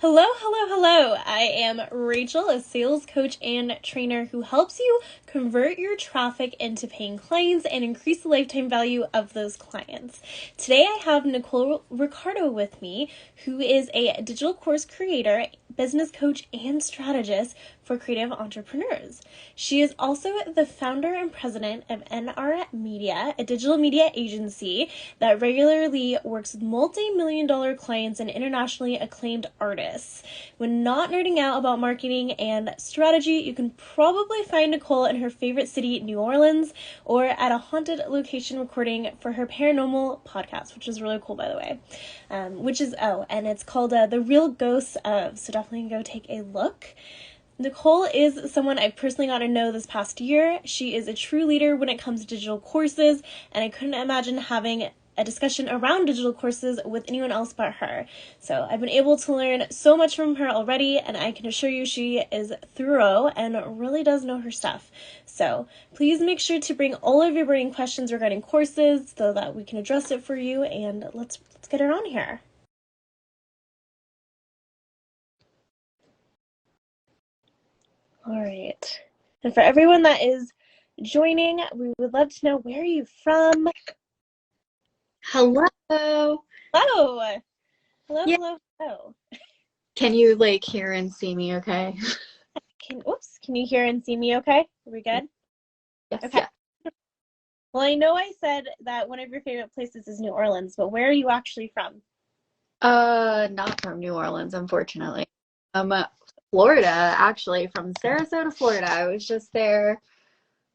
Hello, hello, hello. I am Rachel, a sales coach and trainer who helps you convert your traffic into paying clients and increase the lifetime value of those clients. Today I have Nicole Ricardo with me, who is a digital course creator, business coach, and strategist for creative entrepreneurs. She is also the founder and president of NR Media, a digital media agency that regularly works with multi-million-dollar clients and internationally acclaimed artists. When not nerding out about marketing and strategy, you can probably find Nicole in her favorite city, New Orleans, or at a haunted location recording for her paranormal podcast, which is really cool, by the way. And it's called The Real Ghosts of, so definitely go take a look. Nicole is someone I've personally gotten to know this past year. She is a true leader when it comes to digital courses, and I couldn't imagine having a discussion around digital courses with anyone else but her. So I've been able to learn so much from her already, and I can assure you she is thorough and really does know her stuff. So please make sure to bring all of your burning questions regarding courses so that we can address it for you, and let's get her on here. All right. And for everyone that is joining, we would love to know, where are you from? Hello. Hello. Hello, Yeah. hello, hello. Can you hear and see me okay? Can you hear and see me okay? Are we good? Yes. Okay. Yeah. Well, I know I said that one of your favorite places is New Orleans, but where are you actually from? Not from New Orleans, unfortunately. Florida, actually, from Sarasota, Florida. I was just there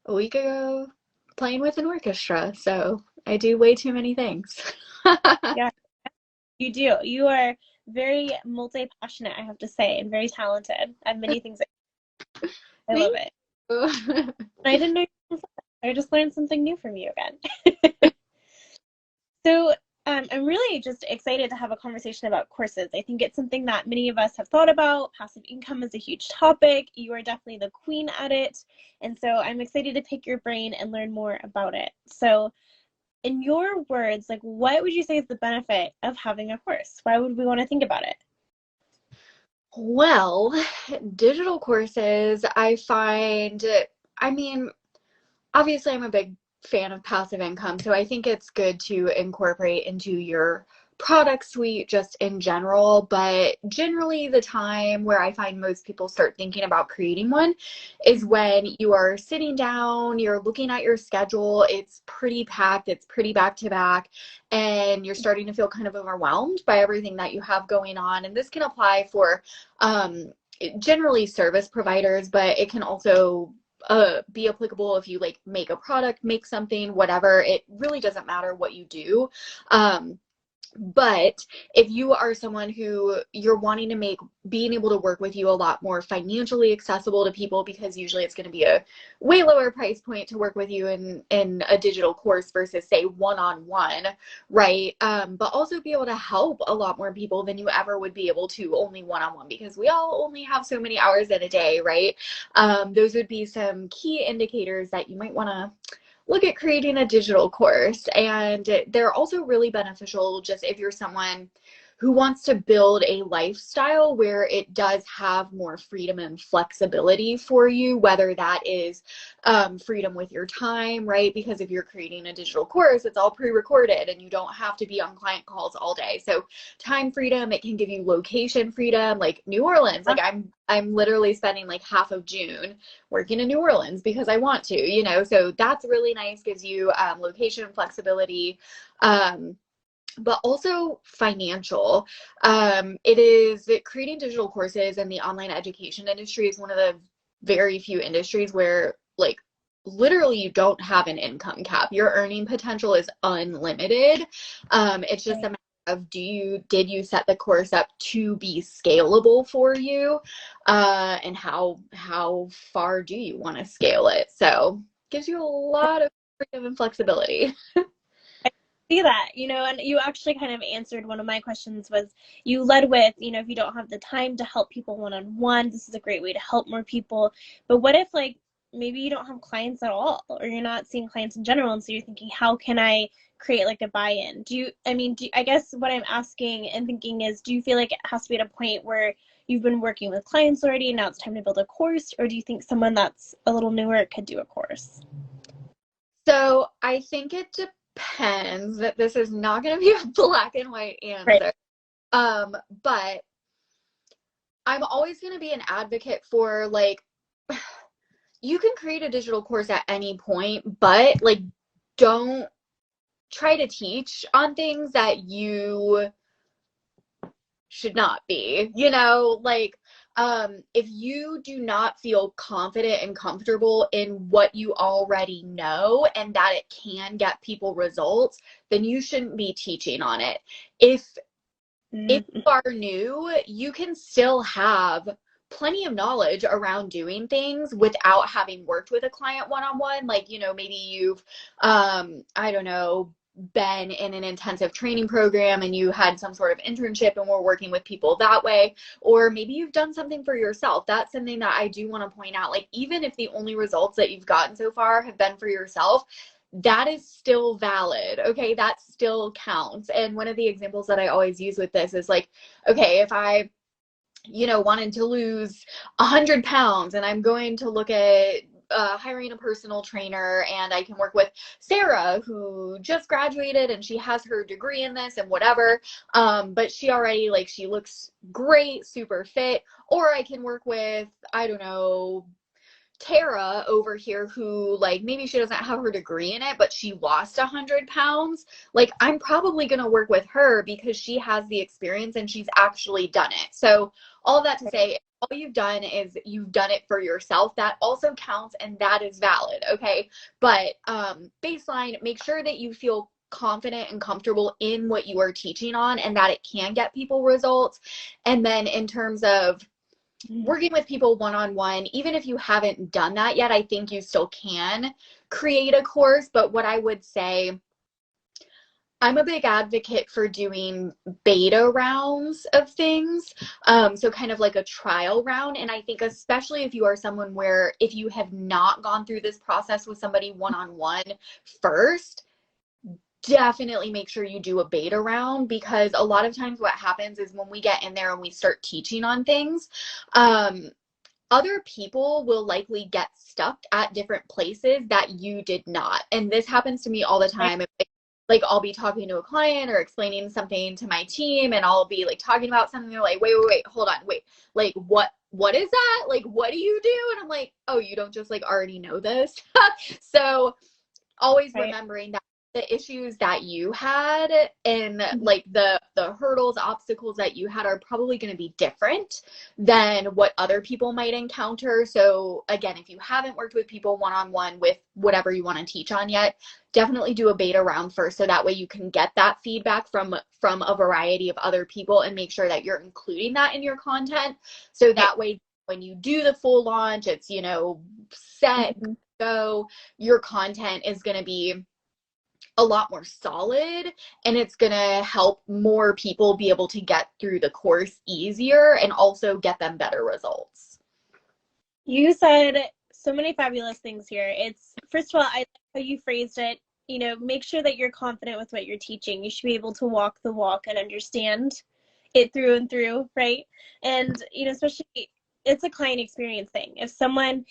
a week ago playing with an orchestra, so I do way too many things. Yeah, you do. You are very multi-passionate, I have to say, and very talented at many things. I love Thank it. you. I didn't know you were from that. I just learned something new from you again. So I'm really just excited to have a conversation about courses. I think it's something that many of us have thought about. Passive income is a huge topic. You are definitely the queen at it. And so I'm excited to pick your brain and learn more about it. So in your words, what would you say is the benefit of having a course? Why would we want to think about it? Well, digital courses, I find, I mean, obviously I'm a big fan of passive income, so I think it's good to incorporate into your product suite just in general. But generally, the time where I find most people start thinking about creating one is when you are sitting down, you're looking at your schedule, it's pretty packed, it's pretty back to back, and you're starting to feel kind of overwhelmed by everything that you have going on. And this can apply for generally service providers, but it can also be applicable if you make a product, make something, whatever. It really doesn't matter what you do. But if you are someone who you're wanting to make being able to work with you a lot more financially accessible to people, because usually it's going to be a way lower price point to work with you in a digital course versus say one-on-one, right? But also be able to help a lot more people than you ever would be able to only one-on-one, because we all only have so many hours in a day, right? Those would be some key indicators that you might want to look at creating a digital course. And they're also really beneficial just if you're someone who wants to build a lifestyle where it does have more freedom and flexibility for you, whether that is freedom with your time, right? Because if you're creating a digital course, it's all pre-recorded and you don't have to be on client calls all day. So time freedom, it can give you location freedom, like New Orleans. Like I'm literally spending like half of June working in New Orleans because I want to, so that's really nice, gives you location flexibility. But also financial. It is creating digital courses, and the online education industry is one of the very few industries where literally you don't have an income cap. Your earning potential is unlimited. It's just a matter of did you set the course up to be scalable for you, and how far do you want to scale it? So gives you a lot of freedom and flexibility. See that, and you actually kind of answered one of my questions. Was you led with, if you don't have the time to help people one-on-one, this is a great way to help more people. But what if maybe you don't have clients at all, or you're not seeing clients in general. And so you're thinking, how can I create like a buy-in? I guess what I'm asking and thinking is, do you feel like it has to be at a point where you've been working with clients already and now it's time to build a course? Or do you think someone that's a little newer could do a course? So I think it depends. That this is not going to be a black and white Right. answer. But I'm always going to be an advocate for like, you can create a digital course at any point, but like, don't try to teach on things that you should not be, like, if you do not feel confident and comfortable in what you already know and that it can get people results, then you shouldn't be teaching on it. If Mm-hmm. you are new, you can still have plenty of knowledge around doing things without having worked with a client one-on-one. Like, maybe you've, I don't know, been in an intensive training program and you had some sort of internship and were working with people that way. Or maybe you've done something for yourself. That's something that I do want to point out. Like, even if the only results that you've gotten so far have been for yourself, that is still valid. Okay, that still counts. And one of the examples that I always use with this is like, okay, if I wanted to lose 100 pounds and I'm going to look at hiring a personal trainer, and I can work with Sarah, who just graduated and she has her degree in this and whatever, but she already, like, she looks great, super fit. Or I can work with, I don't know, Tara over here, who, like, maybe she doesn't have her degree in it, but she lost 100 pounds. Like, I'm probably going to work with her because she has the experience and she's actually done it. So all that to say, all you've done is you've done it for yourself. That also counts and that is valid. Okay. But baseline, make sure that you feel confident and comfortable in what you are teaching on and that it can get people results. And then in terms of working with people one-on-one, even if you haven't done that yet, I think you still can create a course. But what I would say, I'm a big advocate for doing beta rounds of things. So kind of like a trial round. And I think especially if you are someone where, if you have not gone through this process with somebody one-on-one first, definitely make sure you do a beta round, because a lot of times what happens is when we get in there and we start teaching on things, other people will likely get stuck at different places that you did not. And this happens to me all the time. Like, I'll be talking to a client or explaining something to my team, and I'll be like talking about something. They're like, wait, hold on, wait, like, what is that? Like, what do you do? And I'm like, oh, you don't just like already know this. So always Right. remembering that the issues that you had and like the hurdles, obstacles that you had are probably going to be different than what other people might encounter. So again, if you haven't worked with people one-on-one with whatever you want to teach on yet, definitely do a beta round first, so that way you can get that feedback from a variety of other people and make sure that you're including that in your content, so that way when you do the full launch, it's set, go, your content is going to be a lot more solid, and it's going to help more people be able to get through the course easier and also get them better results. You said so many fabulous things here. It's, first of all, I like how you phrased it. Make sure that you're confident with what you're teaching. You should be able to walk the walk and understand it through and through, right? And, especially, it's a client experience thing. If someone's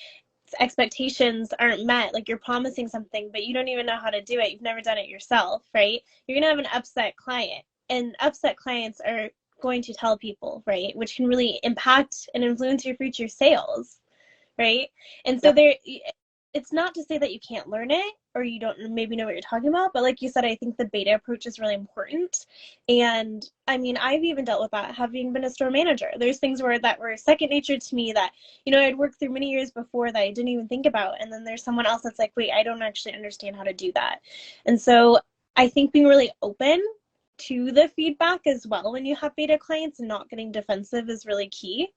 expectations aren't met, like you're promising something, but you don't even know how to do it, you've never done it yourself, right? You're going to have an upset client. And upset clients are going to tell people, right? Which can really impact and influence your future sales, right? And so Yep. it's not to say that you can't learn it or you don't maybe know what you're talking about, but like you said, I think the beta approach is really important. And I mean, I've even dealt with that having been a store manager. There's things that were second nature to me that, I'd worked through many years before that I didn't even think about. And then there's someone else that's like, wait, I don't actually understand how to do that. And so I think being really open to the feedback as well when you have beta clients and not getting defensive is really key,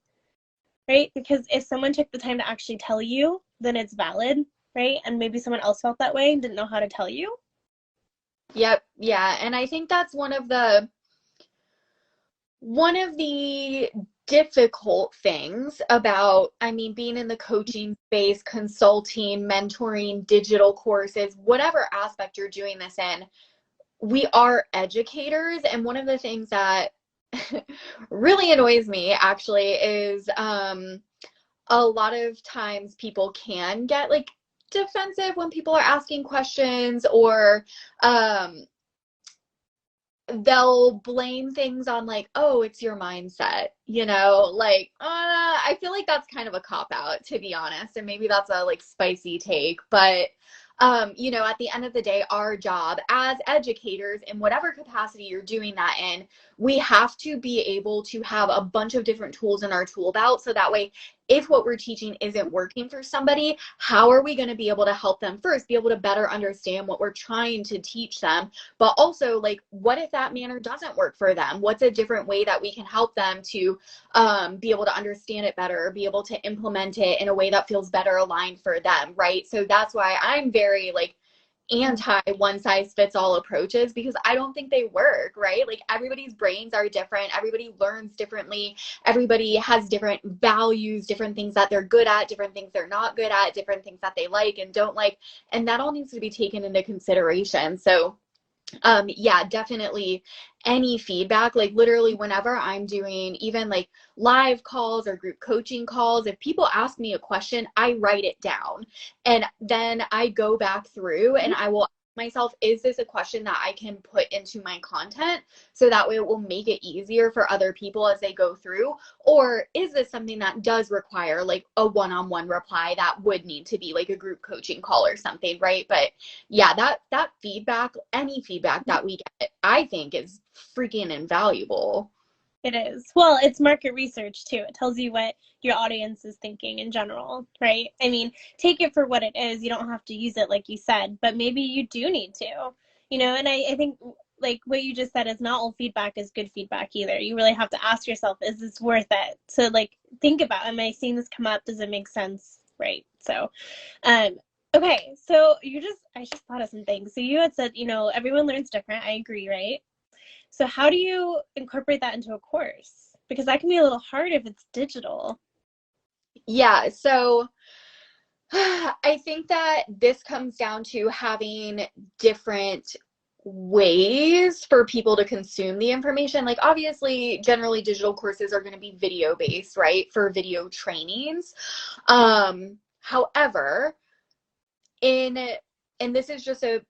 right? Because if someone took the time to actually tell you, then it's valid, right? And maybe someone else felt that way and didn't know how to tell you. Yep. Yeah. And I think that's one of the difficult things about, I mean, being in the coaching space, consulting, mentoring, digital courses, whatever aspect you're doing this in, we are educators. And one of the things that really annoys me actually is a lot of times people can get like defensive when people are asking questions, or they'll blame things on like, oh, it's your mindset, like, I feel like that's kind of a cop out, to be honest. And maybe that's a like spicy take, but at the end of the day, our job as educators, in whatever capacity you're doing that in, we have to be able to have a bunch of different tools in our tool belt. So that way, if what we're teaching isn't working for somebody, how are we going to be able to help them first, be able to better understand what we're trying to teach them? But also, like, what if that manner doesn't work for them? What's a different way that we can help them to be able to understand it better, be able to implement it in a way that feels better aligned for them, right? So that's why I'm very like anti one size fits all approaches, because I don't think they work, right? Like, everybody's brains are different, everybody learns differently, everybody has different values, different things that they're good at, different things they're not good at, different things that they like and don't like, and that all needs to be taken into consideration. So yeah, definitely any feedback, like literally whenever I'm doing even like live calls or group coaching calls, if people ask me a question, I write it down and then I go back through and I will ask myself, is this a question that I can put into my content? So that way it will make it easier for other people as they go through. Or is this something that does require like a one-on-one reply that would need to be like a group coaching call or something, right? But yeah, that feedback, any feedback that we get, I think is freaking invaluable. It is. Well, it's market research too. It tells you what your audience is thinking in general, right? I mean, take it for what it is. You don't have to use it like you said, but maybe you do need to, and I think like what you just said is not all feedback is good feedback either. You really have to ask yourself, is this worth it? To like think about, am I seeing this come up? Does it make sense? Right. So, um, okay. So I just thought of some things. So you had said, everyone learns different. I agree, right? So how do you incorporate that into a course? Because that can be a little hard if it's digital. Yeah, so I think that this comes down to having different ways for people to consume the information. Like, obviously, generally digital courses are going to be video based, right? For video trainings. However, in and this is just a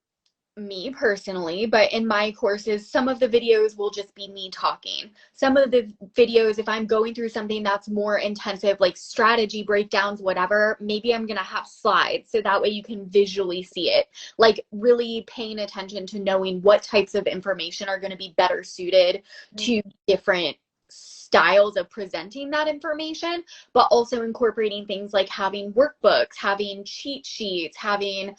me personally, but in my courses, some of the videos will just be me talking. Some of the videos, if I'm going through something that's more intensive, like strategy breakdowns, whatever, maybe I'm going to have slides so that way you can visually see it. Like, really paying attention to knowing what types of information are going to be better suited to different styles of presenting that information, but also incorporating things like having workbooks, having cheat sheets, having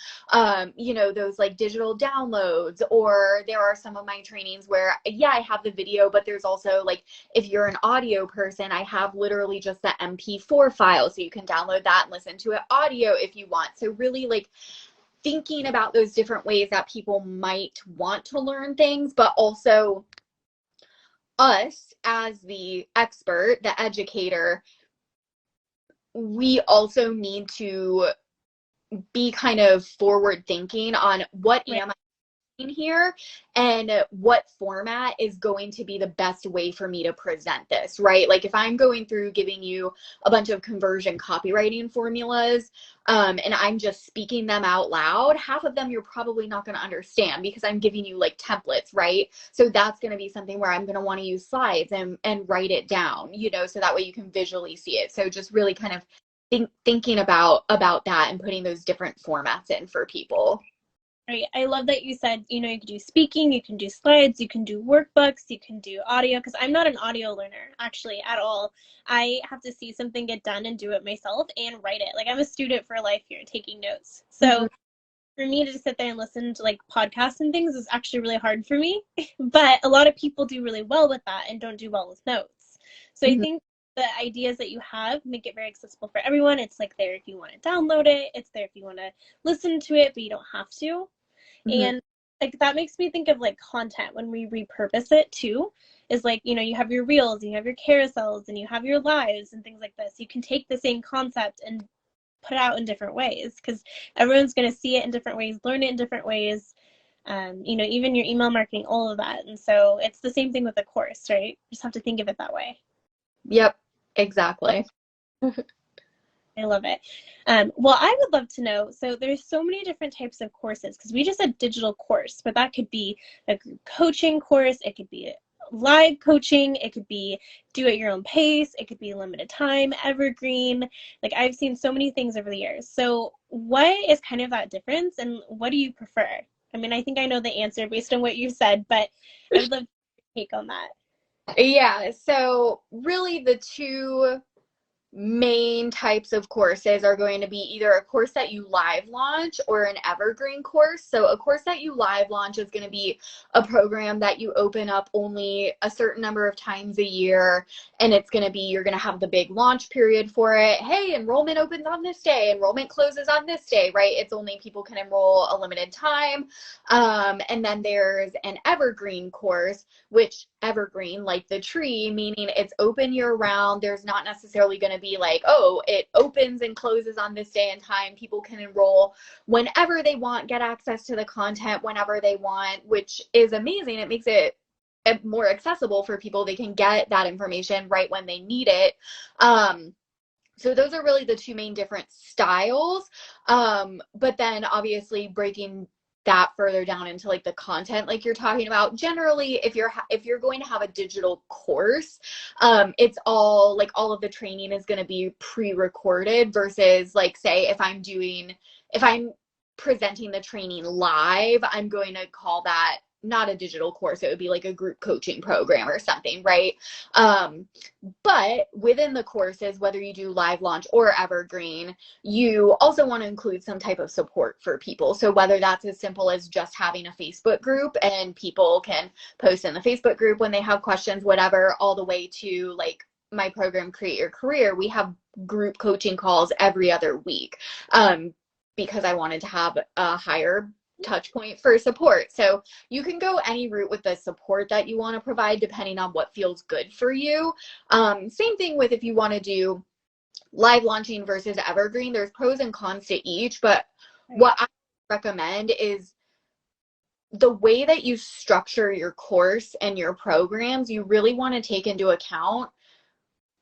those like digital downloads. Or there are some of my trainings where, yeah, I have the video, but there's also like, if you're an audio person, I have literally just the MP4 file, so you can download that and listen to it audio if you want. So really like thinking about those different ways that people might want to learn things, but also us as the expert, the educator, we also need to be kind of forward thinking on what Right. am I here and what format is going to be the best way for me to present this, right? Like, if I'm going through giving you a bunch of conversion copywriting formulas, and I'm just speaking them out loud, half of them you're probably not going to understand because I'm giving you like templates, right? So that's going to be something where I'm going to want to use slides and write it down, so that way you can visually see it. So just really kind of thinking about that and putting those different formats in for people. Right. I love that you said, you can do speaking, you can do slides, you can do workbooks, you can do audio, because I'm not an audio learner actually at all. I have to see something get done and do it myself and write it. Like, I'm a student for life here, taking notes. So for me to just sit there and listen to like podcasts and things is actually really hard for me. But a lot of people do really well with that and don't do well with notes. So I Mm-hmm. think the ideas that you have make it very accessible for everyone. It's like there if you want to download it, it's there if you want to listen to it, but you don't have to. Mm-hmm. And like that makes me think of like content when we repurpose it too, is like, you know, you have your reels and you have your carousels and you have your lives and things like this. You can take the same concept and put it out in different ways because everyone's going to see it in different ways, learn it in different ways. You know, even your email marketing, all of that. And so it's the same thing with the course, right? You just have to think of it that way. Yep, exactly. I love it. Well, I would love to know. So there's so many different types of courses because we just said digital course, but that could be a group coaching course. It could be live coaching. It could be do at your own pace. It could be limited time, evergreen. Like I've seen so many things over the years. So what is kind of that difference and what do you prefer? I mean, I think I know the answer based on what you said, but I would love to take on that. Yeah, so really the two main types of courses are going to be either a course that you live launch or an evergreen course. So a course that you live launch is going to be a program that you open up only a certain number of times a year, and it's going to be, you're going to have the big launch period for it. Hey, enrollment opens on this day, enrollment closes on this day, right? It's only people can enroll a limited time. And then there's an evergreen course, which evergreen, like the tree, meaning it's open year round. There's not necessarily going to be like, oh, it opens and closes on this day and time. People can enroll whenever they want, get access to the content whenever they want, which is amazing. It makes it more accessible for people. They can get that information right when they need it. So those are really the two main different styles. But then obviously breaking that further down into like the content like you're talking about, generally if you're going to have a digital course, it's all like all of the training is going to be pre-recorded versus like say if I'm presenting the training live, I'm going to call that not a digital course. It would be like a group coaching program or something, right? But within the courses, whether you do live launch or evergreen, you also want to include some type of support for people. So whether that's as simple as just having a Facebook group and people can post in the Facebook group when they have questions, whatever, all the way to like my program, Create Your Career, we have group coaching calls every other week, because I wanted to have a higher touch point for support. So you can go any route with the support that you want to provide depending on what feels good for you. Same thing with if you want to do live launching versus evergreen, there's pros and cons to each, but what I recommend is the way that you structure your course and your programs, you really want to take into account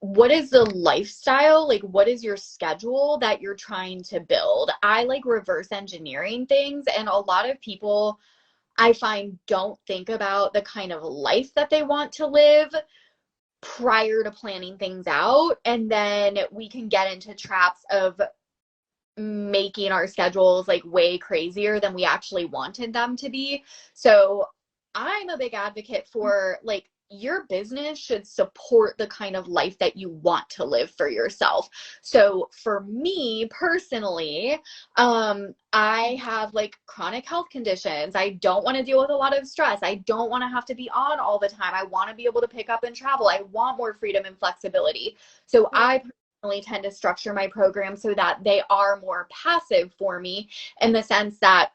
what is the lifestyle, like what is your schedule that you're trying to build. I like reverse engineering things, and a lot of people I find don't think about the kind of life that they want to live prior to planning things out, and then we can get into traps of making our schedules like way crazier than we actually wanted them to be. So I'm a big advocate for like your business should support the kind of life that you want to live for yourself. So for me personally, I have like chronic health conditions. I don't want to deal with a lot of stress. I don't want to have to be on all the time. I want to be able to pick up and travel. I want more freedom and flexibility. So I personally tend to structure my program so that they are more passive for me, in the sense that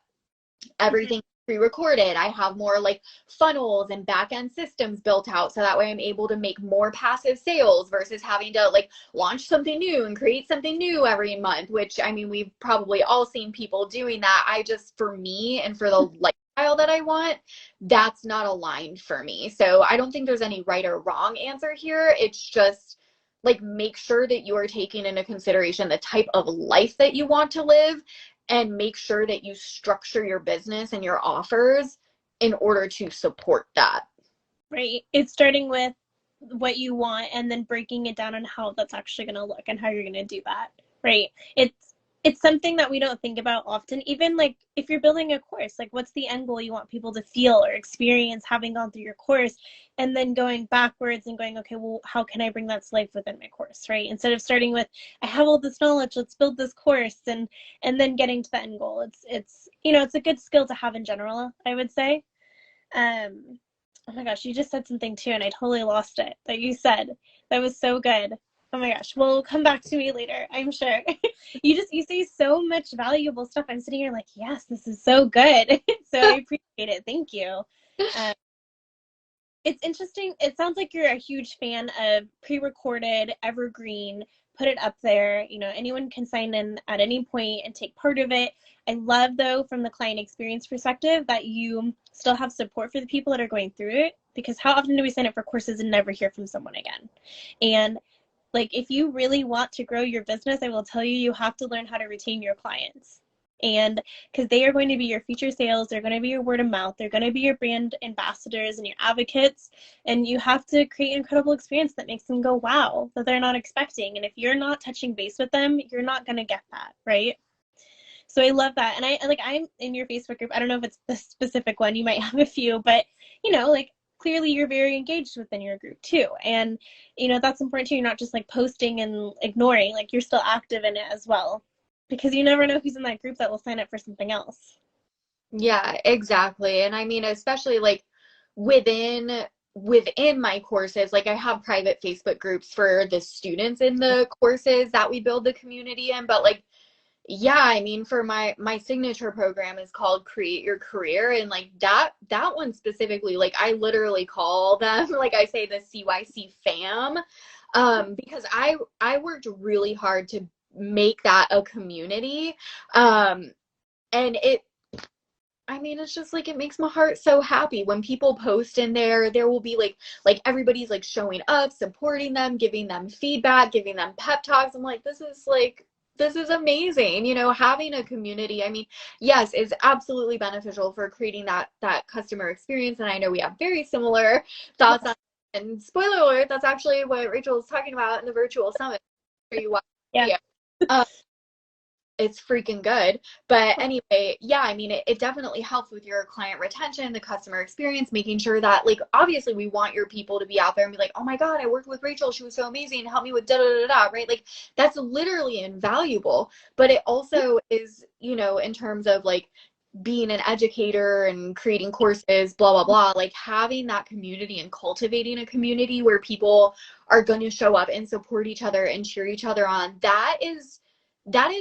everything pre-recorded. I have more like funnels and back-end systems built out, so that way I'm able to make more passive sales versus having to like launch something new and create something new every month, which I mean, we've probably all seen people doing that. I just, for me and for the lifestyle that I want, that's not aligned for me. So I don't think there's any right or wrong answer here. It's just like, make sure that you are taking into consideration the type of life that you want to live, and make sure that you structure your business and your offers in order to support that. Right. It's starting with what you want and then breaking it down on how that's actually going to look and how you're going to do that. Right. It's something that we don't think about often. Even like if you're building a course, like what's the end goal you want people to feel or experience having gone through your course, and then going backwards and going, okay, well, how can I bring that to life within my course, right? Instead of starting with, I have all this knowledge, let's build this course, and then getting to the end goal. It's you know, it's a good skill to have in general, I would say. Oh my gosh, you just said something too, and I totally lost it that you said. That was so good. Oh my gosh. Well, come back to me later, I'm sure. You say so much valuable stuff. I'm sitting here like, yes, this is so good. So I appreciate it. Thank you. Um, it's interesting. It sounds like you're a huge fan of pre-recorded, evergreen, put it up there. Anyone can sign in at any point and take part of it. I love, though, from the client experience perspective, that you still have support for the people that are going through it, because how often do we sign up for courses and never hear from someone again? And like, if you really want to grow your business, I will tell you, you have to learn how to retain your clients. And because they are going to be your future sales, they're going to be your word of mouth, they're going to be your brand ambassadors and your advocates. And you have to create an incredible experience that makes them go, wow, that they're not expecting. And if you're not touching base with them, you're not going to get that, right? So I love that. And I'm in your Facebook group. I don't know if it's the specific one, you might have a few, but like, clearly you're very engaged within your group too. And that's important too. You're not just like posting and ignoring, like you're still active in it as well, because you never know who's in that group that will sign up for something else. Yeah, exactly. And I mean, especially like within my courses, like I have private Facebook groups for the students in the courses that we build the community in, but like, yeah, I mean, for my signature program is called Create Your Career, and like that one specifically, like I literally call them, like I say, the CYC fam, because I worked really hard to make that a community, and I mean, it's just like it makes my heart so happy when people post in there. There will be like everybody's like showing up, supporting them, giving them feedback, giving them pep talks. I'm like, this is amazing. Having a community, I mean, yes, is absolutely beneficial for creating that customer experience. And I know we have very similar thoughts on, and spoiler alert, that's actually what Rachel was talking about in the virtual summit. You watch the Yeah. video. It's freaking good. But anyway, yeah, I mean, it definitely helps with your client retention, the customer experience, making sure that, like, obviously we want your people to be out there and be like, oh my God, I worked with Rachel. She was so amazing. Help me with da da da da, right? Like, that's literally invaluable. But it also is, in terms of like being an educator and creating courses, blah, blah, blah, like having that community and cultivating a community where people are going to show up and support each other and cheer each other on. That is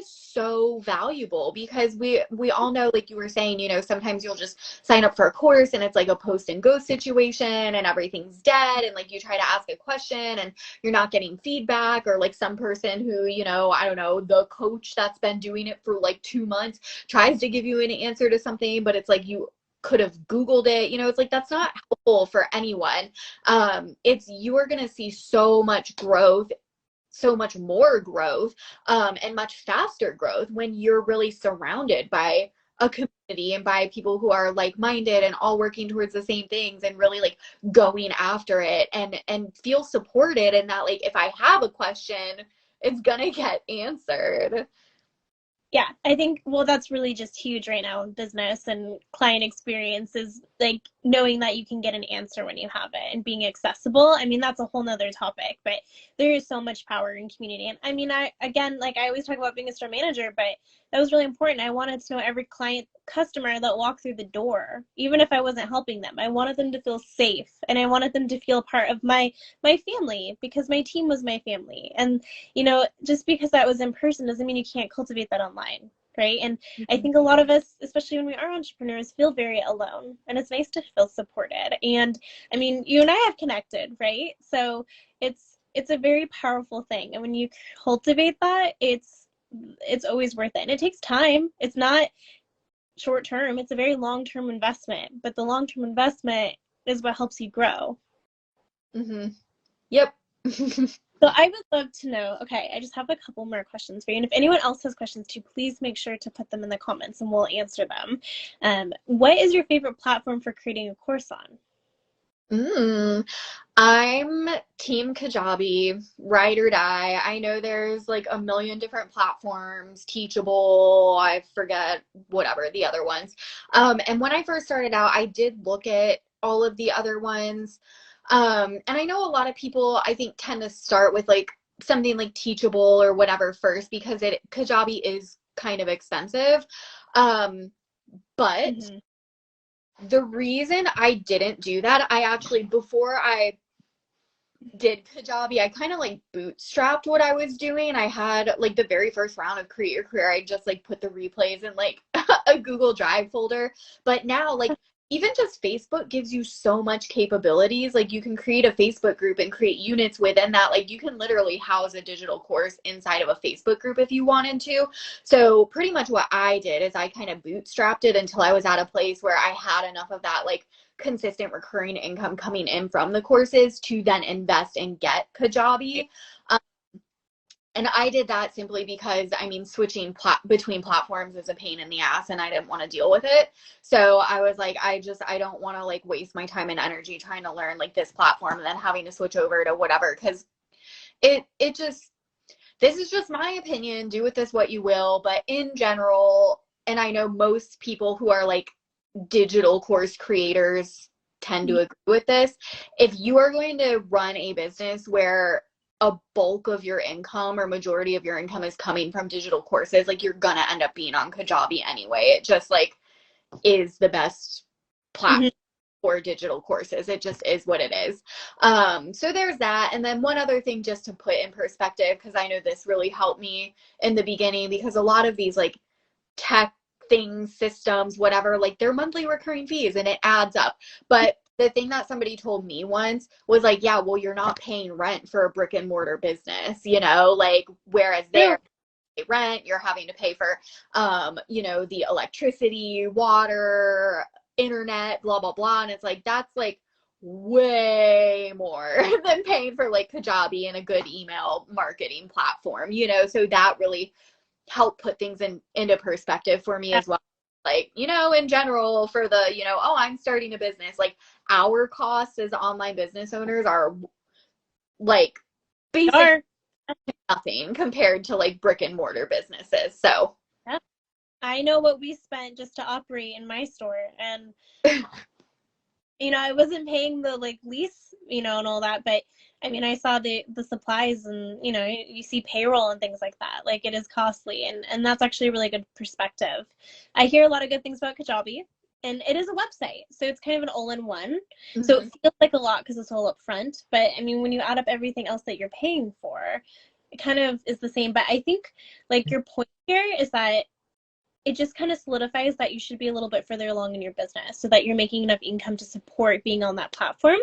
so valuable, because we all know, like you were saying, sometimes you'll just sign up for a course and it's like a post and go situation and everything's dead, and like you try to ask a question and you're not getting feedback, or like some person who, I don't know, the coach that's been doing it for like 2 months tries to give you an answer to something, but it's like you could have Googled it. It's like that's not helpful for anyone. You are going to see so much growth, so much more growth, and much faster growth when you're really surrounded by a community and by people who are like-minded and all working towards the same things and really like going after it, and feel supported, and that like if I have a question, it's gonna get answered. Yeah, I think, well, that's really just huge right now in business and client experience, is like knowing that you can get an answer when you have it and being accessible. I mean, that's a whole nother topic, but there is so much power in community. And I mean, again, like I always talk about being a store manager, but that was really important. I wanted to know every client, customer that walked through the door, even if I wasn't helping them. I wanted them to feel safe, and I wanted them to feel part of my family, because my team was my family. And just because that was in person doesn't mean you can't cultivate that online, right? And I think a lot of us, especially when we are entrepreneurs, feel very alone, and it's nice to feel supported. And I mean, you and I have connected, right? So it's a very powerful thing, and when you cultivate that, it's always worth it. And it takes time. It's not short term. It's a very long term investment, but the long term investment is what helps you grow. Mm-hmm. Yep. So I would love to know, okay, I just have a couple more questions for you. And if anyone else has questions too, please make sure to put them in the comments and we'll answer them. What is your favorite platform for creating a course on? I'm Team Kajabi, ride or die. I know there's like a million different platforms, Teachable, I forget whatever the other ones. And when I first started out, I did look at all of the other ones. And I know a lot of people, I think, tend to start with like something like Teachable or whatever first, because Kajabi is kind of expensive. But Mm-hmm. the reason I didn't do that, I actually, before I did Kajabi, I kind of like bootstrapped what I was doing. I had like the very first round of Create Your Career, I just like put the replays in like a Google Drive folder. But now, like, even just Facebook gives you so much capabilities. Like, you can create a Facebook group and create units within that. Like, you can literally house a digital course inside of a Facebook group if you wanted to. So pretty much what I did is I kind of bootstrapped it until I was at a place where I had enough of that like consistent recurring income coming in from the courses to then invest and get Kajabi. And I did that simply because, I mean, switching between platforms is a pain in the ass and I didn't want to deal with it. So I was like, I don't want to like waste my time and energy trying to learn like this platform and then having to switch over to whatever. Cause it just, this is just my opinion. Do with this what you will. But in general, and I know most people who are like digital course creators tend to agree with this. If you are going to run a business where a bulk of your income or majority of your income is coming from digital courses, like you're gonna end up being on Kajabi anyway. It just like is the best platform for digital courses. It just is what it is. So there's that. And then one other thing just to put in perspective, because I know this really helped me in the beginning, because a lot of these like tech things, systems, whatever, like they're monthly recurring fees and it adds up. But the thing that somebody told me once was like, yeah, well, you're not paying rent for a brick and mortar business, you know, like whereas there rent, you're having to pay for you know, the electricity, water, internet, blah blah blah. And it's like that's like way more than paying for like Kajabi and a good email marketing platform, you know. So that really help put things into perspective for me as well. Like, you know, in general for the, you know, oh, I'm starting a business, like our costs as online business owners are like basically nothing compared to like brick and mortar businesses. So Yeah. I know what we spent just to operate in my store, and you know, I wasn't paying the like lease, you know, and all that, but I mean, I saw the supplies, and you know, you see payroll and things like that. Like it is costly, and that's actually a really good perspective. I hear a lot of good things about Kajabi, and it is a website, so it's kind of an all-in-one. So it feels like a lot because it's all up front, but I mean, when you add up everything else that you're paying for, it kind of is the same. But I think like your point here is that it just kind of solidifies that you should be a little bit further along in your business so that you're making enough income to support being on that platform.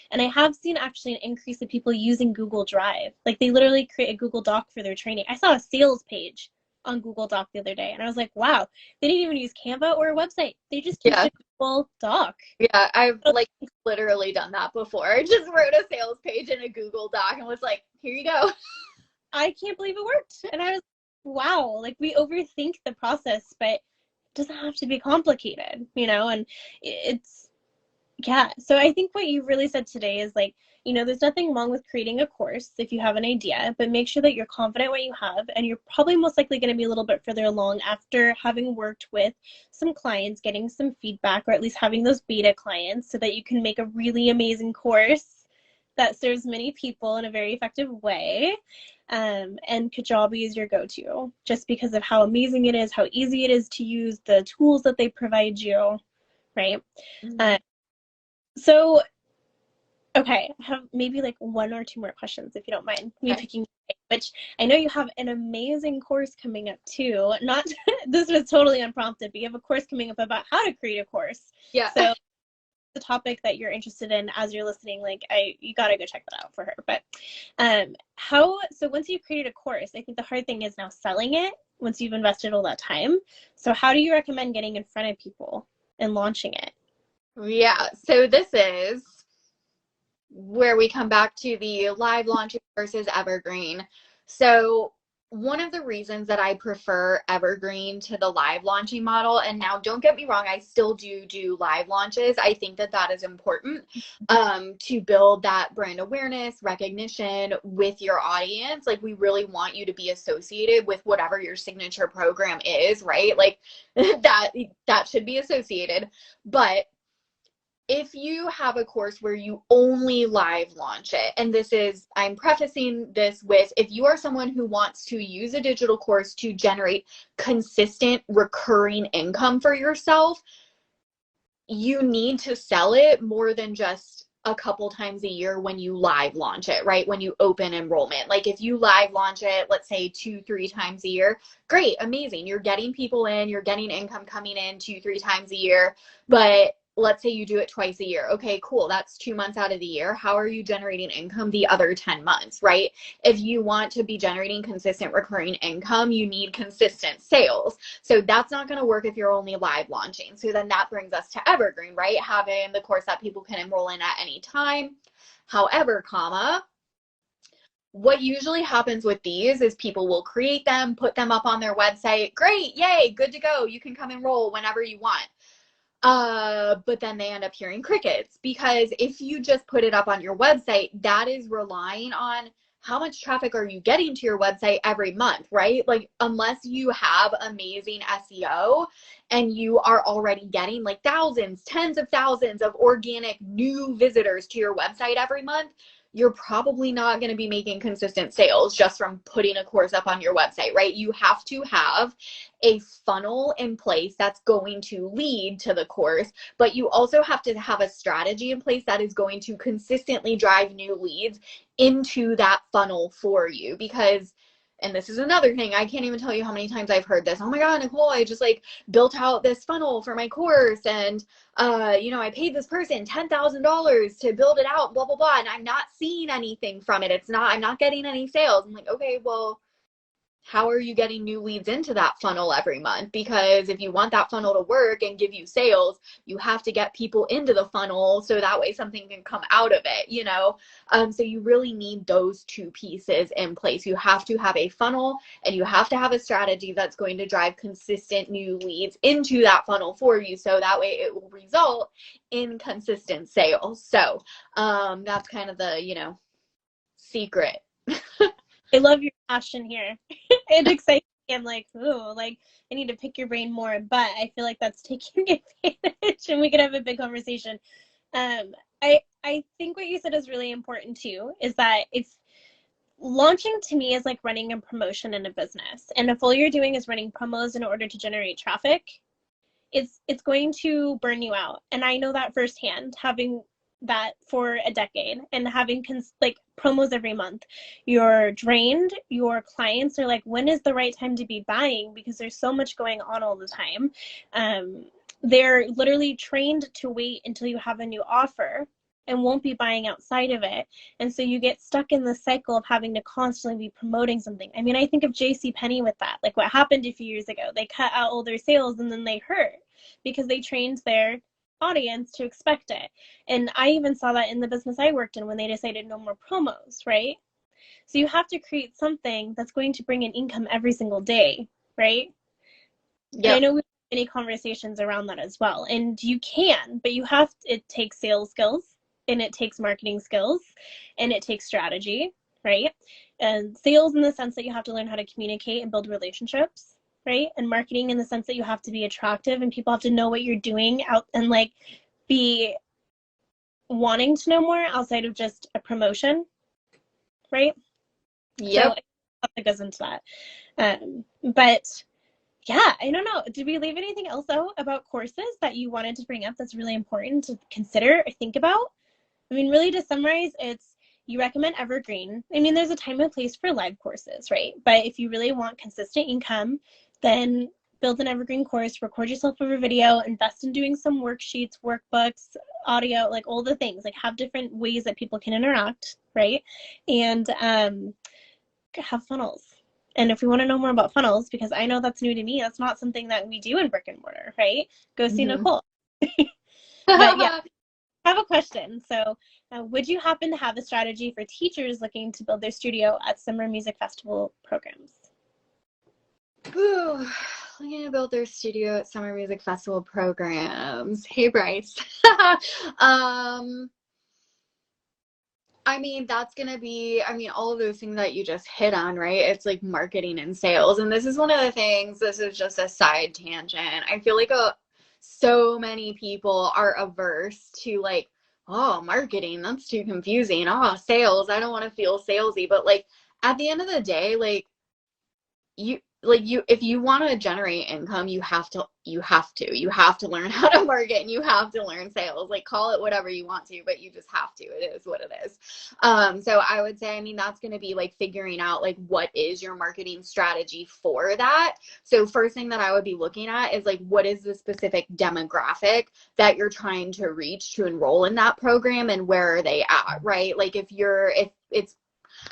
And I have seen actually an increase of people using Google Drive. Like they literally create a Google Doc for their training. I saw a sales page on Google Doc the other day, and I was like, wow, they didn't even use Canva or a website. They just used a Google Doc. Yeah, I've like literally done that before. I just wrote a sales page in a Google Doc and was like, here you go. I can't believe it worked. And I was, wow, like we overthink the process, but it doesn't have to be complicated, you know? And it's, yeah. So I think what you really said today is like, you know, there's nothing wrong with creating a course if you have an idea, but make sure that you're confident what you have, and you're probably most likely going to be a little bit further along after having worked with some clients, getting some feedback, or at least having those beta clients so that you can make a really amazing course that serves many people in a very effective way. And Kajabi is your go-to just because of how amazing it is, how easy it is to use, the tools that they provide you, right? So, okay, I have maybe like one or two more questions if you don't mind me picking, which I know you have an amazing course coming up too. Not, this was totally unprompted, but you have a course coming up about how to create a course. Yeah. So the topic that you're interested in as you're listening, like you gotta go check that out for her. But so once you've created a course, I think the hard thing is now selling it once you've invested all that time. So how do you recommend getting in front of people and launching it? Yeah, so this is where we come back to the live launching versus evergreen. So one of the reasons that I prefer evergreen to the live launching model, and now don't get me wrong, I still do live launches. I think that that is important to build that brand awareness, recognition with your audience. Like we really want you to be associated with whatever your signature program is, right? Like that should be associated. But if you have a course where you only live launch it, and this is, I'm prefacing this with, if you are someone who wants to use a digital course to generate consistent recurring income for yourself, you need to sell it more than just a couple times a year when you live launch it, right? When you open enrollment. Like if you live launch it, let's say 2-3 times a year, great, amazing. You're getting people in, you're getting income coming in 2-3 times a year. But let's say you do it twice a year. Okay, cool. That's 2 months out of the year. How are you generating income the other 10 months, right? If you want to be generating consistent recurring income, you need consistent sales. So that's not going to work if you're only live launching. So then that brings us to Evergreen, right? Having the course that people can enroll in at any time. However, what usually happens with these is people will create them, put them up on their website. Great, yay, good to go. You can come enroll whenever you want. But then they end up hearing crickets, because if you just put it up on your website, that is relying on how much traffic are you getting to your website every month, right? Like unless you have amazing SEO and you are already getting like thousands, tens of thousands of organic new visitors to your website every month, you're probably not going to be making consistent sales just from putting a course up on your website, right? You have to have a funnel in place that's going to lead to the course, but you also have to have a strategy in place that is going to consistently drive new leads into that funnel for you. Because, and this is another thing, I can't even tell you how many times I've heard this. Oh my God, Nicole, I just like built out this funnel for my course, and I paid this person $10,000 to build it out, blah, blah, blah, and I'm not seeing anything from it. I'm not getting any sales. I'm like, okay, well, how are you getting new leads into that funnel every month? Because if you want that funnel to work and give you sales, you have to get people into the funnel so that way something can come out of it. So you really need those two pieces in place. You have to have a funnel and you have to have a strategy that's going to drive consistent new leads into that funnel for you, so that way it will result in consistent sales. So that's kind of the secret. I love your passion here. It excites me. I'm like, ooh, like I need to pick your brain more, but I feel like that's taking advantage, and we could have a big conversation. I think what you said is really important too, is that if launching to me is like running a promotion in a business, and if all you're doing is running promos in order to generate traffic, it's going to burn you out. And I know that firsthand, having that for a decade and having like promos every month. You're drained. Your clients are like, when is the right time to be buying? Because there's so much going on all the time. They're literally trained to wait until you have a new offer and won't be buying outside of it. And so you get stuck in the cycle of having to constantly be promoting something. I mean, I think of JCPenney with that. Like what happened a few years ago, they cut out all their sales and then they hurt because they trained their audience to expect it. And I even saw that in the business I worked in when they decided no more promos, right? So you have to create something that's going to bring in income every single day, right? Yep. And I know we have many conversations around that as well. And you can, but it takes sales skills, and it takes marketing skills, and it takes strategy, right? And sales in the sense that you have to learn how to communicate and build relationships, right? And marketing in the sense that you have to be attractive and people have to know what you're doing out and like be wanting to know more outside of just a promotion, right? Yep. So that goes into that. But yeah, I don't know. Did we leave anything else out about courses that you wanted to bring up that's really important to consider or think about? I mean, really to summarize, you recommend Evergreen. I mean, there's a time and place for live courses, right? But if you really want consistent income, then build an Evergreen course, record yourself over video, invest in doing some worksheets, workbooks, audio, like all the things, like have different ways that people can interact, right? And have funnels. And if we want to know more about funnels, because I know that's new to me, that's not something that we do in brick and mortar, right? Go see Nicole. But yeah, I have a question. So would you happen to have a strategy for teachers looking to build their studio at summer music festival programs? Ooh, looking to build their studio at summer music festival programs. Hey, Bryce. I mean, that's going to be, all of those things that you just hit on, right? It's like marketing and sales. And this is one of the things, this is just a side tangent. I feel like so many people are averse to like, oh, marketing, that's too confusing. Oh, sales, I don't want to feel salesy. But like at the end of the day, like like if you want to generate income, you have to learn how to market, and you have to learn sales. Like, call it whatever you want to, but you just have to. It is what it is. So I would say, I mean, that's going to be like figuring out like what is your marketing strategy for that. So first thing that I would be looking at is like, what is the specific demographic that you're trying to reach to enroll in that program, and where are they at, right? Like if it's,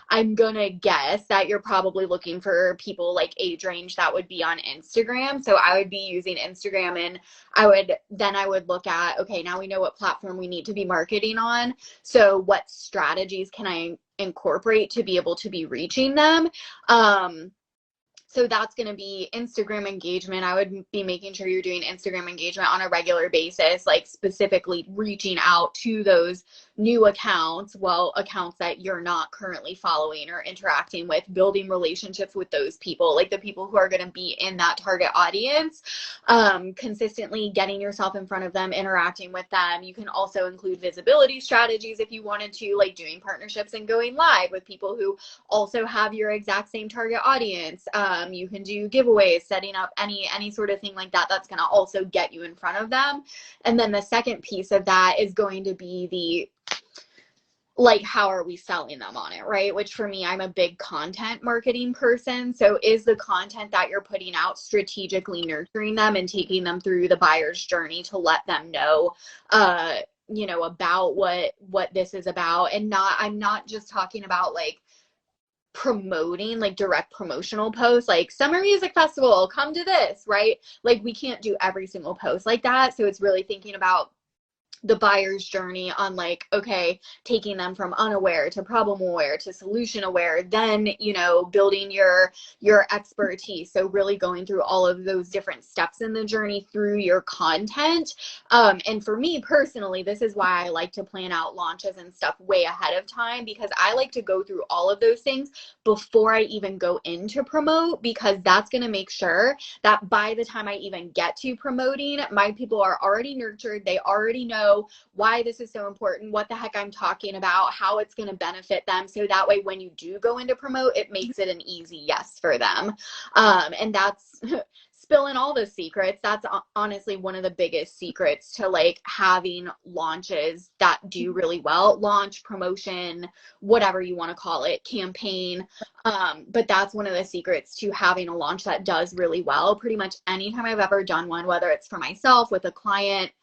I'm gonna guess that you're probably looking for people like age range that would be on Instagram. So I would be using Instagram, and I would look at, okay, now we know what platform we need to be marketing on. So what strategies can I incorporate to be able to be reaching them? So that's going to be Instagram engagement. I would be making sure you're doing Instagram engagement on a regular basis, like specifically reaching out to those new accounts, accounts that you're not currently following or interacting with, building relationships with those people, like the people who are going to be in that target audience, consistently getting yourself in front of them, interacting with them. You can also include visibility strategies if you wanted to, like doing partnerships and going live with people who also have your exact same target audience. You can do giveaways, setting up any sort of thing like that that's going to also get you in front of them. And then the second piece of that is going to be like, how are we selling them on it, right? Which for me, I'm a big content marketing person. So is the content that you're putting out strategically nurturing them and taking them through the buyer's journey to let them know, about what this is about? And I'm not just talking about like promoting, like direct promotional posts, like summer music festival, come to this, right? Like we can't do every single post like that. So it's really thinking about the buyer's journey on like, okay, taking them from unaware to problem aware to solution aware, then, building your expertise. So really going through all of those different steps in the journey through your content. And for me personally, this is why I like to plan out launches and stuff way ahead of time, because I like to go through all of those things before I even go into promote, because that's going to make sure that by the time I even get to promoting, my people are already nurtured. They already know why this is so important, what the heck I'm talking about, how it's going to benefit them. So that way, when you do go into promote, it makes it an easy yes for them. And that's spilling all the secrets. That's honestly one of the biggest secrets to like having launches that do really well. Launch, promotion, whatever you want to call it, campaign. But that's one of the secrets to having a launch that does really well. Pretty much anytime I've ever done one, whether it's for myself, with a client,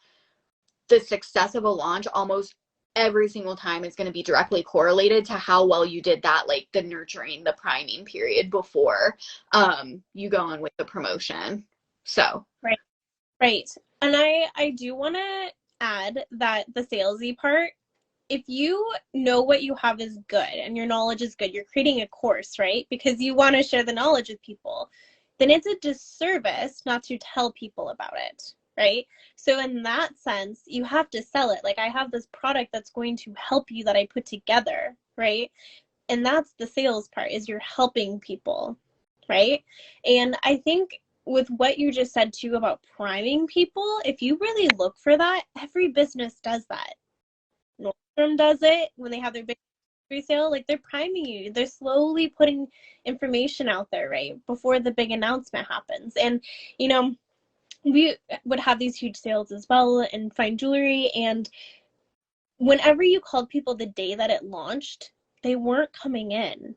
the success of a launch almost every single time is going to be directly correlated to how well you did that, like the nurturing, the priming period before you go on with the promotion. So right. And I do want to add that the salesy part, if you know what you have is good and your knowledge is good, you're creating a course, right? Because you want to share the knowledge with people, then it's a disservice not to tell people about it, right? So in that sense, you have to sell it. Like, I have this product that's going to help you that I put together, right? And that's the sales part, is you're helping people, right? And I think with what you just said too about priming people, if you really look for that, every business does that. Nordstrom does it when they have their big resale, like they're priming you. They're slowly putting information out there, right, before the big announcement happens. And, we would have these huge sales as well in fine jewelry. And whenever you called people the day that it launched, they weren't coming in,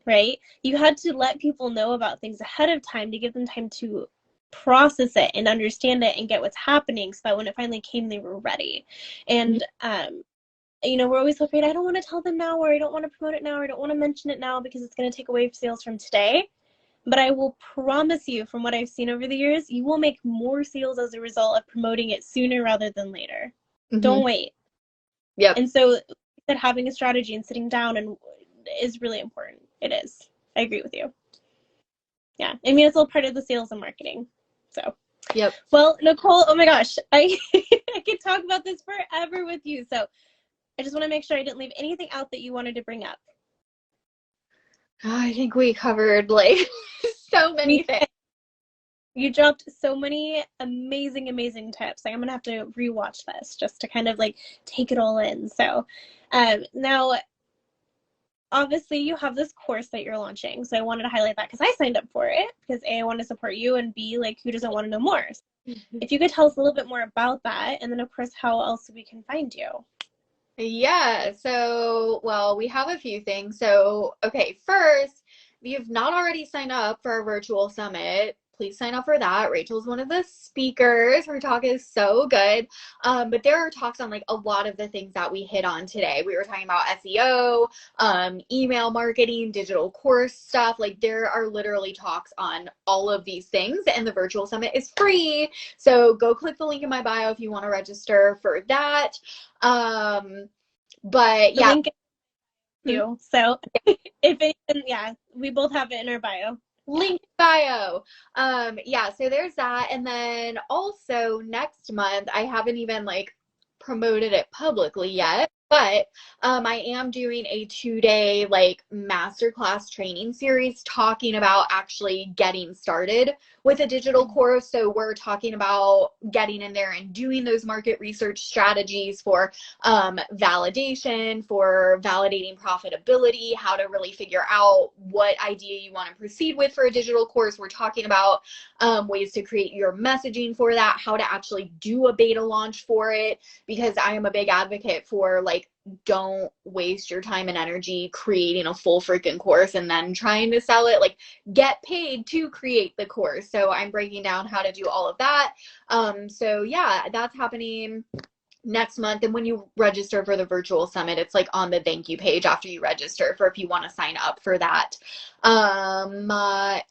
right? You had to let people know about things ahead of time to give them time to process it and understand it and get what's happening, so that when it finally came, they were ready. And, we're always so afraid, I don't want to tell them now, or I don't want to promote it now, or I don't want to mention it now because it's going to take away sales from today. But I will promise you, from what I've seen over the years, you will make more sales as a result of promoting it sooner rather than later. Mm-hmm. Don't wait. Yep. And so that having a strategy and sitting down is really important. It is. I agree with you. Yeah. I mean, it's all part of the sales and marketing. So. Yep. Well, Nicole, oh my gosh, I could talk about this forever with you. So I just want to make sure I didn't leave anything out that you wanted to bring up. I think we covered like so many things. You dropped so many amazing tips. Like, I'm gonna have to rewatch this just to kind of like take it all in. So now obviously you have this course that you're launching. So I wanted to highlight that because I signed up for it because A, I want to support you, and B, like, who doesn't want to know more? So if you could tell us a little bit more about that, and then of course how else we can find you. Yeah, so, well, we have a few things. So, okay, first, if you've not already signed up for our virtual summit, please sign up for that. Rachel's one of the speakers. Her talk is so good. But there are talks on like a lot of the things that we hit on today. We were talking about SEO, email marketing, digital course stuff. Like there are literally talks on all of these things, and the virtual summit is free. So go click the link in my bio if you want to register for that. But The yeah. link is you. So if it, yeah, we both have it in our bio. Link bio. Yeah, so there's that. And then also next month, I haven't even like promoted it publicly yet, but I am doing a 2-day like masterclass training series talking about actually getting started with a digital course. So we're talking about getting in there and doing those market research strategies for validation, for validating profitability, how to really figure out what idea you want to proceed with for a digital course. We're talking about ways to create your messaging for that, how to actually do a beta launch for it, because I am a big advocate for like, don't waste your time and energy creating a full freaking course and then trying to sell it. Like, get paid to create the course. So I'm breaking down how to do all of that. So yeah, that's happening next month. And when you register for the virtual summit, it's like on the thank you page after you register for if you want to sign up for that.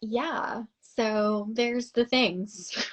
Yeah, so there's the things.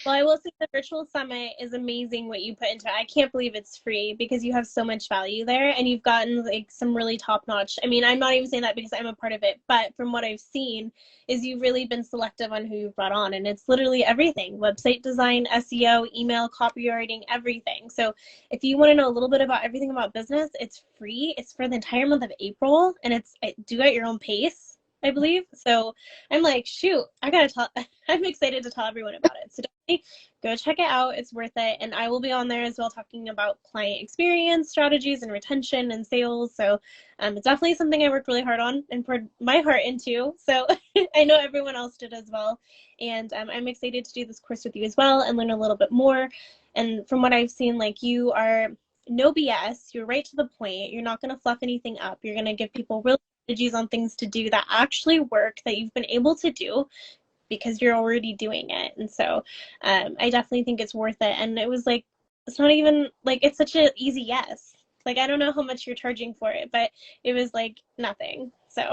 Well, I will say the virtual summit is amazing what you put into it. I can't believe it's free because you have so much value there, and you've gotten like some really top-notch. I mean, I'm not even saying that because I'm a part of it, but from what I've seen is you've really been selective on who you've brought on, and it's literally everything: website design, SEO, email, copywriting, everything. So if you want to know a little bit about everything about business, it's free. It's for the entire month of April, and it's due at your own pace, I believe. So I'm like, shoot, I gotta tell. I'm excited to tell everyone about it. So definitely go check it out. It's worth it. And I will be on there as well talking about client experience, strategies, and retention and sales. So it's definitely something I worked really hard on and poured my heart into. So I know everyone else did as well. And I'm excited to do this course with you as well and learn a little bit more. And from what I've seen, like, you are no BS. You're right to the point. You're not going to fluff anything up. You're going to give people real strategies on things to do that actually work, that you've been able to do because you're already doing it. And so I definitely think it's worth it. And it was like, it's not even like, it's such an easy yes. Like, I don't know how much you're charging for it, but it was like nothing. So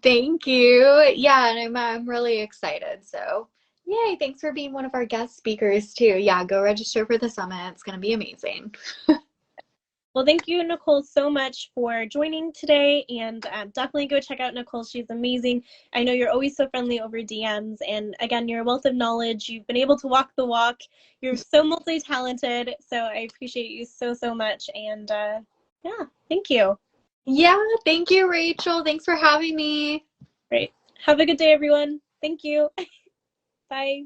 Thank you. Yeah, and I'm really excited. So yay, thanks for being one of our guest speakers too. Yeah, go register for the summit. It's going to be amazing. Well, thank you, Nicole, so much for joining today, and definitely go check out Nicole. She's amazing. I know you're always so friendly over DMs, and again, you're a wealth of knowledge. You've been able to walk the walk. You're so multi-talented, so I appreciate you so, so much, and yeah, thank you. Yeah, thank you, Rachel. Thanks for having me. Great. Have a good day, everyone. Thank you. Bye.